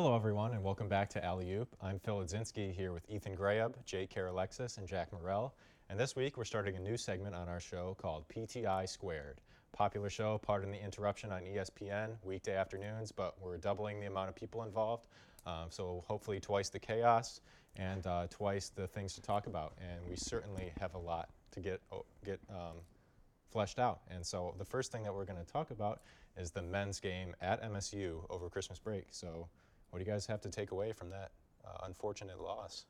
Hello, everyone, and welcome back to Alley Oop. I'm Phil Odzinski here with Ethan Grayub, Jake Karalexis, and Jack Morrell. And this week, we're starting a new segment on our show called PTI Squared. Popular show, Pardon the Interruption on ESPN, weekday afternoons, but we're doubling the amount of people involved. So hopefully twice the chaos and twice the things to talk about. And we certainly have a lot to get fleshed out. And so the first thing that we're going to talk about is the men's game at MSU over Christmas break. So what do you guys have to take away from that unfortunate loss?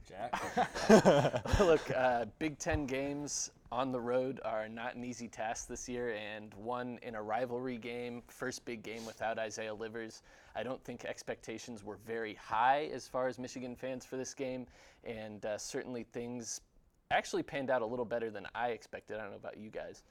Jack? Look, Big Ten games on the road are not an easy task this year, and one in a rivalry game, first big game without Isaiah Livers. I don't think expectations were very high as far as Michigan fans for this game, and certainly things actually panned out a little better than I expected. I don't know about you guys.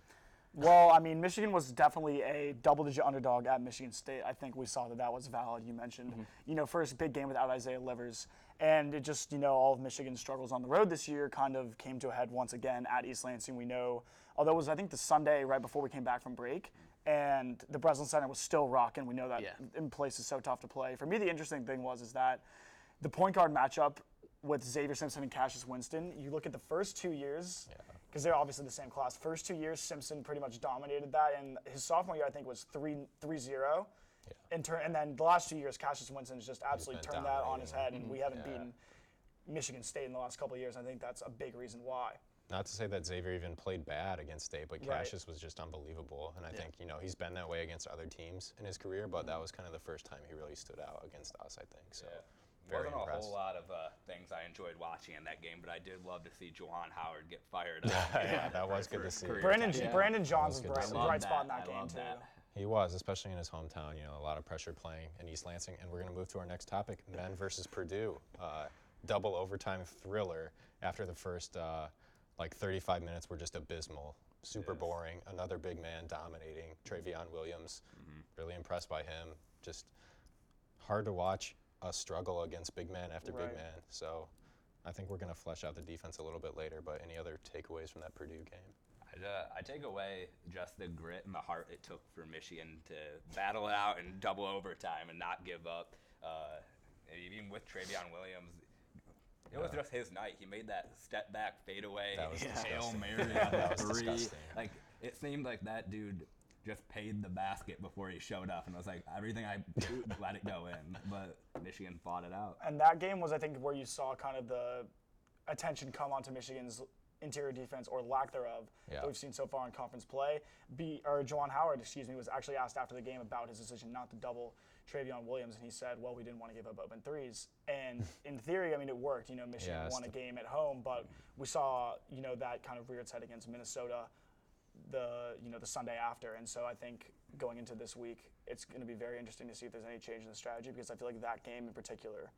Well, I mean, Michigan was definitely a double-digit underdog at Michigan State. I think we saw that was valid. You mentioned, first big game without Isaiah Livers. And it just, all of Michigan's struggles on the road this year kind of came to a head once again at East Lansing. We know, although it was, I think, the Sunday right before we came back from break, and the Breslin Center was still rocking. We know that in place is so tough to play. For me, the interesting thing is that the point guard matchup with Xavier Simpson and Cassius Winston, you look at the first 2 years, because they're obviously the same class. First 2 years, Simpson pretty much dominated that, and his sophomore year, I think, was 3-0. And then the last 2 years, Cassius Winston's just absolutely turned that on his head, and we haven't beaten Michigan State in the last couple of years. I think that's a big reason why. Not to say that Xavier even played bad against State, but Cassius was just unbelievable. And I think, he's been that way against other teams in his career, but that was kind of the first time he really stood out against us, I think. So. Wasn't a whole lot of things I enjoyed watching in that game, but I did love to see Juwan Howard get fired up. Yeah, that was good to see. Brandon Johns was bright spot in that game, too. He was, especially in his hometown. A lot of pressure playing in East Lansing. And we're going to move to our next topic, men versus Purdue. Double overtime thriller after the first 35 minutes were just abysmal. Super boring. Another big man dominating. Travion Williams, really impressed by him. Just hard to watch a struggle against big man after big man. So I think we're going to flesh out the defense a little bit later, but any other takeaways from that Purdue game? I take away just the grit and the heart it took for Michigan to battle it out in double overtime and not give up. Even with Travion Williams, it was just his night. He made that step back fadeaway, Hail Mary on three. Disgusting. Like, it seemed like that dude just paid the basket before he showed up, and I was like, everything I do, let it go in. But Michigan fought it out. And that game was, I think, where you saw kind of the attention come onto Michigan's interior defense, or lack thereof, that we've seen so far in conference play. Juwan Howard, was actually asked after the game about his decision not to double Travion Williams, and he said, well, we didn't want to give up open threes. And in theory, it worked. Michigan won a game at home, but we saw, that kind of rear its head against Minnesota the Sunday after. And so I think going into this week, it's going to be very interesting to see if there's any change in the strategy, because I feel like that game in particular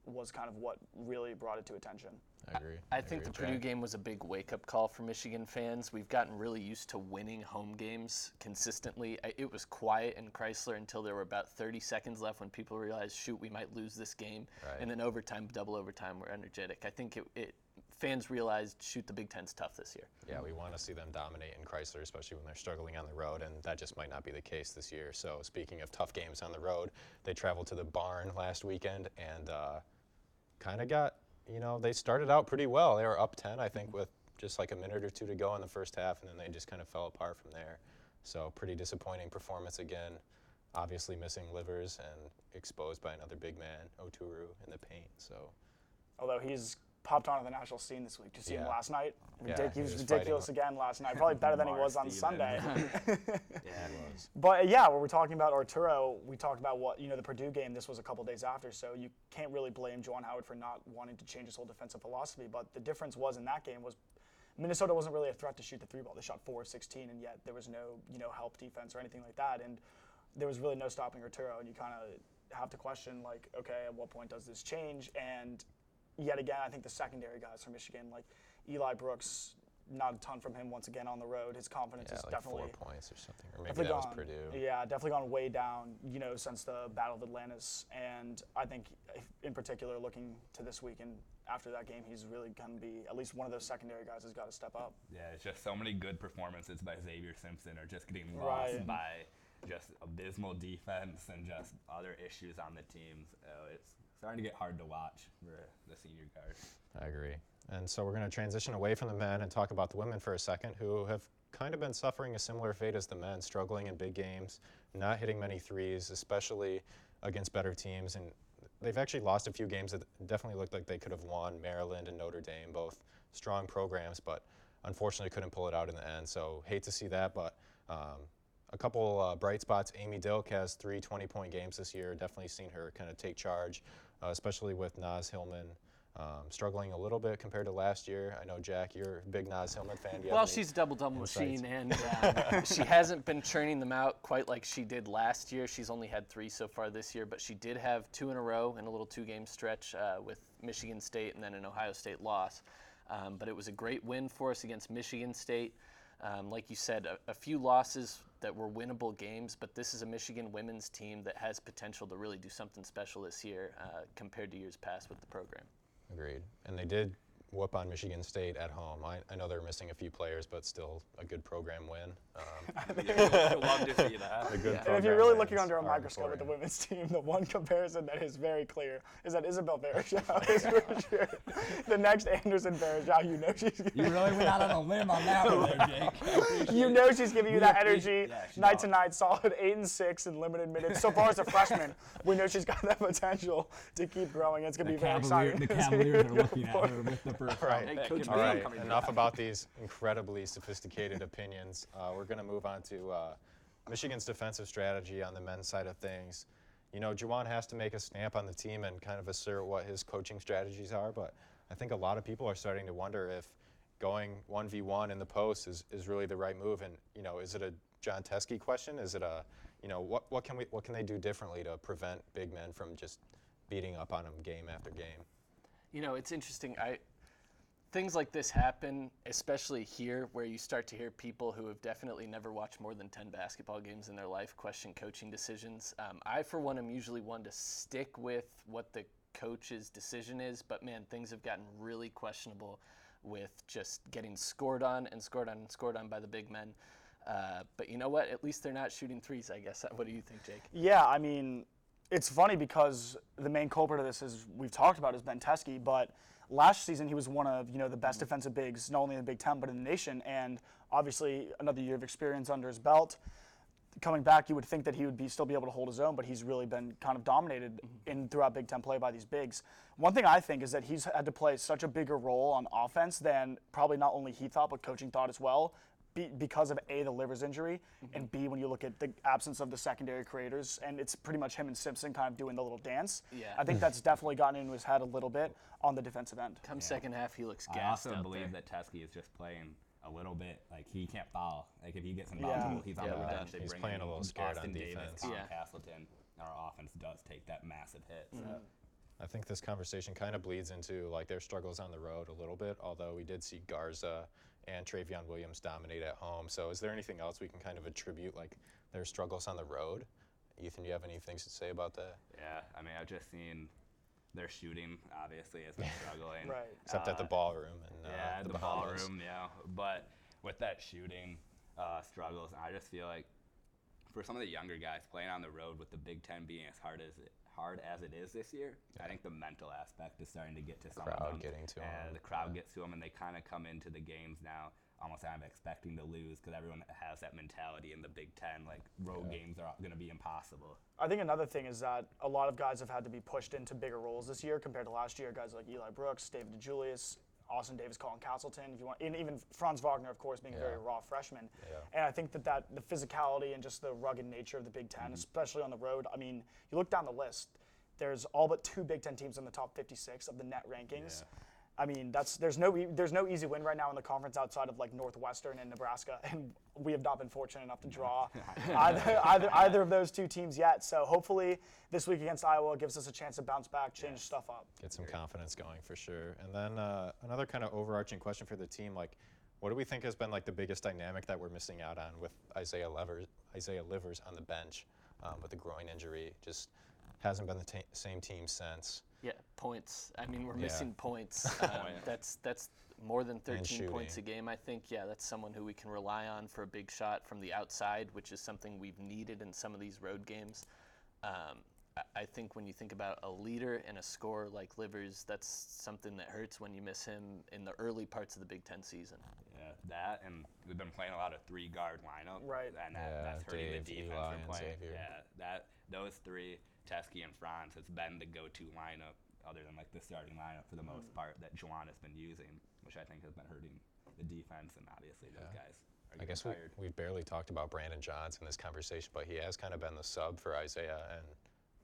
was kind of what really brought it to attention. I agree. I think the Purdue game was a big wake-up call for Michigan fans. We've gotten really used to winning home games consistently. It was quiet in Chrysler until there were about 30 seconds left when people realized, shoot, we might lose this game. Right. And then double overtime, we're energetic. I think fans realized, shoot, the Big Ten's tough this year. Yeah, we want to see them dominate in Chrysler, especially when they're struggling on the road, and that just might not be the case this year. So speaking of tough games on the road, they traveled to the Barn last weekend and kind of got, they started out pretty well. They were up 10, I think, with just like a minute or two to go in the first half, and then they just kind of fell apart from there. So pretty disappointing performance again. Obviously missing Livers and exposed by another big man, Oturu, in the paint. So, although he's popped onto the national scene this week. Did you see him last night? He was ridiculous again last night. Probably better than he was on Sunday. Yeah, it was. But when we're talking about Arturo, we talked about the Purdue game. This was a couple days after, so you can't really blame Juwan Howard for not wanting to change his whole defensive philosophy. But the difference was in that game was Minnesota wasn't really a threat to shoot the three ball. They shot 4 of 16, and yet there was no help defense or anything like that, and there was really no stopping Arturo. And you kind of have to question, like, okay, at what point does this change? And yet again, I think the secondary guys from Michigan, like Eli Brooks, not a ton from him once again on the road. His confidence is like definitely 4 points or something, or maybe that was Purdue. Yeah, definitely gone way down, since the Battle of Atlantis. And I think, in particular, looking to this week and after that game, he's really going to be at least one of those secondary guys has got to step up. Yeah, it's just so many good performances by Xavier Simpson are just getting lost by just abysmal defense and just other issues on the teams. It's starting to get hard to watch for the senior guard. I agree. And so we're going to transition away from the men and talk about the women for a second, who have kind of been suffering a similar fate as the men, struggling in big games, not hitting many threes, especially against better teams. And they've actually lost a few games that definitely looked like they could have won. Maryland and Notre Dame, both strong programs, but unfortunately couldn't pull it out in the end. So hate to see that, but a couple bright spots. Amy Dilk has 3 20-point games this year. Definitely seen her kind of take charge, especially with Naz Hillman struggling a little bit compared to last year. I know, Jack, you're a big Naz Hillman fan. Well, she's a double-double machine, and she hasn't been churning them out quite like she did last year. She's only had 3 so far this year, but she did have 2 in a row in a little 2-game stretch with Michigan State and then an Ohio State loss. But it was a great win for us against Michigan State. Like you said, a few losses that were winnable games, but this is a Michigan women's team that has potential to really do something special this year compared to years past with the program. Agreed. And they did whoop on Michigan State at home. I know they're missing a few players, but still a good program win. I'd love to see that. A good And if program you're really wins looking under a are microscope at the important. women's team, the one comparison that is very clear is that Isabel Verajao is for sure the next Anderson Verajao. You know she's You really went out on a limb on that one there, Jake. you know she's giving you that appreciate- energy yeah, she's night to awesome. night, solid 8 and 6 in limited minutes. So far as a freshman, we know she's got that potential to keep growing. It's going to be very exciting. The Cavaliers are looking at her with the first Right. Hey, Coach All Beam right. coming Enough back. about these incredibly sophisticated opinions. We're going to move on to Michigan's defensive strategy on the men's side of things. You know, Juwan has to make a stamp on the team and kind of assert what his coaching strategies are, but I think a lot of people are starting to wonder if going 1v1 in the post is really the right move. And, you know, is it a John Teskey question? Is it a, you know, what can they do differently to prevent big men from just beating up on them game after game? You know, it's interesting. Things like this happen, especially here, where you start to hear people who have definitely never watched more than 10 basketball games in their life question coaching decisions. I, for one, am usually one to stick with what the coach's decision is, but man, things have gotten really questionable with just getting scored on and scored on and scored on by the big men. But you know what? At least they're not shooting threes, I guess. What do you think, Jake? Yeah, I mean, it's funny because the main culprit of this, is we've talked about, is Ben Teskey, but last season he was one of, you know, the best defensive bigs, not only in the Big Ten but in the nation, and obviously another year of experience under his belt. Coming back, you would think that he would still be able to hold his own, but he's really been kind of dominated throughout Big Ten play by these bigs. One thing I think is that he's had to play such a bigger role on offense than probably not only he thought, but coaching thought as well, because of A, the Livers injury, and B, when you look at the absence of the secondary creators, and it's pretty much him and Simpson kind of doing the little dance. Yeah. I think that's definitely gotten into his head a little bit on the defensive end. Come second half, he looks I gassed also out believe there. that Teskey is just playing a little bit, like he can't foul. Like if he gets in foul Yeah. trouble, he's on the Yeah. bench. They He's bring playing in a little scared Austin on Davis, defense. Tom Yeah. Castleton. Our offense does take that massive hit. So. I think this conversation kind of bleeds into like their struggles on the road a little bit, although we did see Garza and Travion Williams dominate at home. So is there anything else we can kind of attribute like their struggles on the road? Ethan, do you have any things to say about that? Yeah, I mean, I've just seen their shooting obviously has been struggling. Right. Except at the ballroom and Yeah, the the Bahamas. ballroom, yeah. But with that shooting struggles, I just feel like for some of the younger guys playing on the road with the Big Ten being as hard as it is this year, I think the mental aspect is starting to get to some Crowd of them. getting to 'em, And the crowd yeah. gets to them, and they kind of come into the games now almost kind of expecting to lose because everyone has that mentality in the Big Ten, like road games are going to be impossible. I think another thing is that a lot of guys have had to be pushed into bigger roles this year compared to last year. Guys like Eli Brooks, David DeJulius, Austin Davis, Colin Castleton, if you want, and even Franz Wagner, of course, being a very raw freshman. Yeah. And I think that the physicality and just the rugged nature of the Big Ten, especially on the road. I mean, you look down the list. There's all but 2 Big Ten teams in the top 56 of the net rankings. Yeah. I mean, there's no easy win right now in the conference outside of like Northwestern and Nebraska, and we have not been fortunate enough to draw either of those 2 teams yet. So hopefully this week against Iowa gives us a chance to bounce back, change stuff up. Get some confidence going for sure. And then another kind of overarching question for the team, like what do we think has been like the biggest dynamic that we're missing out on with Isaiah Livers on the bench with the groin injury? Just hasn't been the same team since. Yeah, points. I mean, we're Yeah. missing points. That's more than 13 points a shooting. game. I think, yeah, that's someone who we can rely on for a big shot from the outside, which is something we've needed in some of these road games. I think when you think about a leader and a scorer like Livers, that's something that hurts when you miss him in the early parts of the Big Ten season. Yeah, that, and we've been playing a lot of 3-guard lineup. Right. And Yeah, that's hurting Dave, the defense Eli, we're and playing. Xavier. Yeah, those three, Teskey and Franz, has been the go-to lineup, other than like the starting lineup for the most part, that Juwan has been using, which I think has been hurting the defense, and obviously those Yeah. guys are I getting guess tired. we've barely talked about Brandon Johns in this conversation, but he has kind of been the sub for Isaiah. And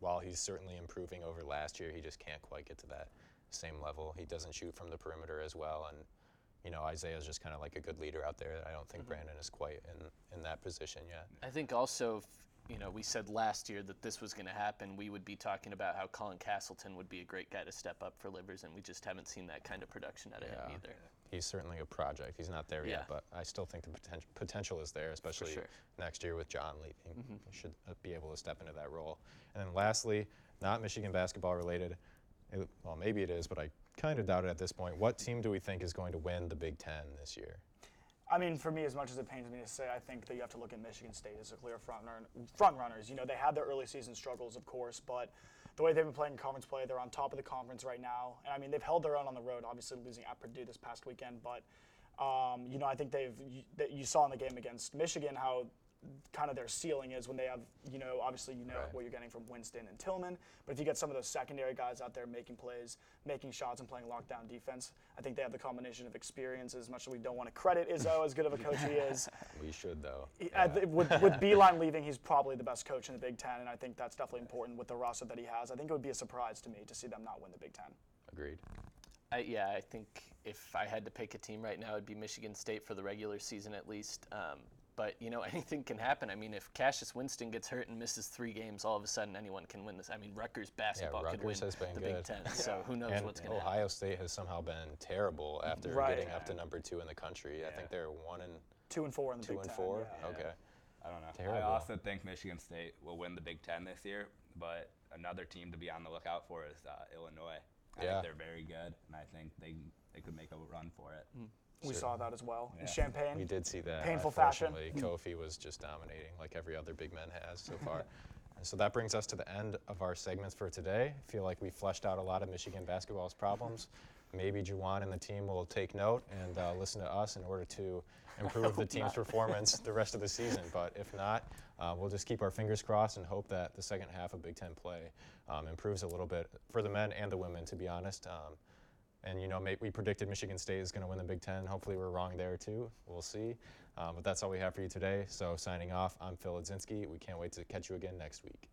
while he's certainly improving over last year, he just can't quite get to that same level. He doesn't shoot from the perimeter as well. And, you know, Isaiah's just kind of like a good leader out there. I don't think Brandon is quite in that position yet. I think also, if, you know, we said last year that this was going to happen, we would be talking about how Colin Castleton would be a great guy to step up for Livers, and we just haven't seen that kind of production out of him Yeah. either. He's certainly a project. He's not there Yeah. yet, but I still think the potential is there, especially sure. next year with John leaving. He should be able to step into that role. And then lastly, not Michigan basketball related, well, maybe it is, but I kind of doubt it at this point. What team do we think is going to win the Big Ten this year? I mean, for me, as much as it pains me to say, I think that you have to look at Michigan State as a clear front runners. You know, they had their early season struggles, of course, but the way they've been playing conference play, they're on top of the conference right now. And I mean, they've held their own on the road, obviously losing at Purdue this past weekend. But you know, I think you saw in the game against Michigan how kind of their ceiling is when they have, you know, obviously you know Right. what you're getting from Winston and Tillman, but if you get some of those secondary guys out there making plays, making shots, and playing lockdown defense, I think they have the combination of experience. As much as we don't want to credit Izzo as good of a coach he is, We should, though. with Beeline leaving, he's probably the best coach in the Big Ten, and I think that's definitely important with the roster that he has. I think it would be a surprise to me to see them not win the Big Ten. Agreed. I think if I had to pick a team right now, it'd be Michigan State for the regular season at least. But, you know, anything can happen. I mean, if Cassius Winston gets hurt and misses 3 games, all of a sudden anyone can win this. I mean, Rutgers basketball could win Rutgers has been the good. Big Ten. So who knows And what's going to Ohio happen. State has somehow been terrible after Right. getting up to number 2 in the country. I think they're 2 and 4 in the 2 Big and Ten. 4. yeah. Okay. I don't know. I Terrible. also think Michigan State will win the Big Ten this year, but another team to be on the lookout for is Illinois. I Yeah. think they're very good, and I think they could make a run for it. We saw that as well in Yeah. Champaign. We did see that. Painful fashion. Unfortunately, Kofi was just dominating like every other big man has so far. And so that brings us to the end of our segments for today. I feel like we fleshed out a lot of Michigan basketball's problems. Maybe Juwan and the team will take note and listen to us in order to improve the team's performance the rest of the season. But if not, we'll just keep our fingers crossed and hope that the second half of Big Ten play improves a little bit for the men and the women, to be honest. And, you know, we predicted Michigan State is going to win the Big Ten. Hopefully we're wrong there, too. We'll see. But that's all we have for you today. So signing off, I'm Phil Ledzinski. We can't wait to catch you again next week.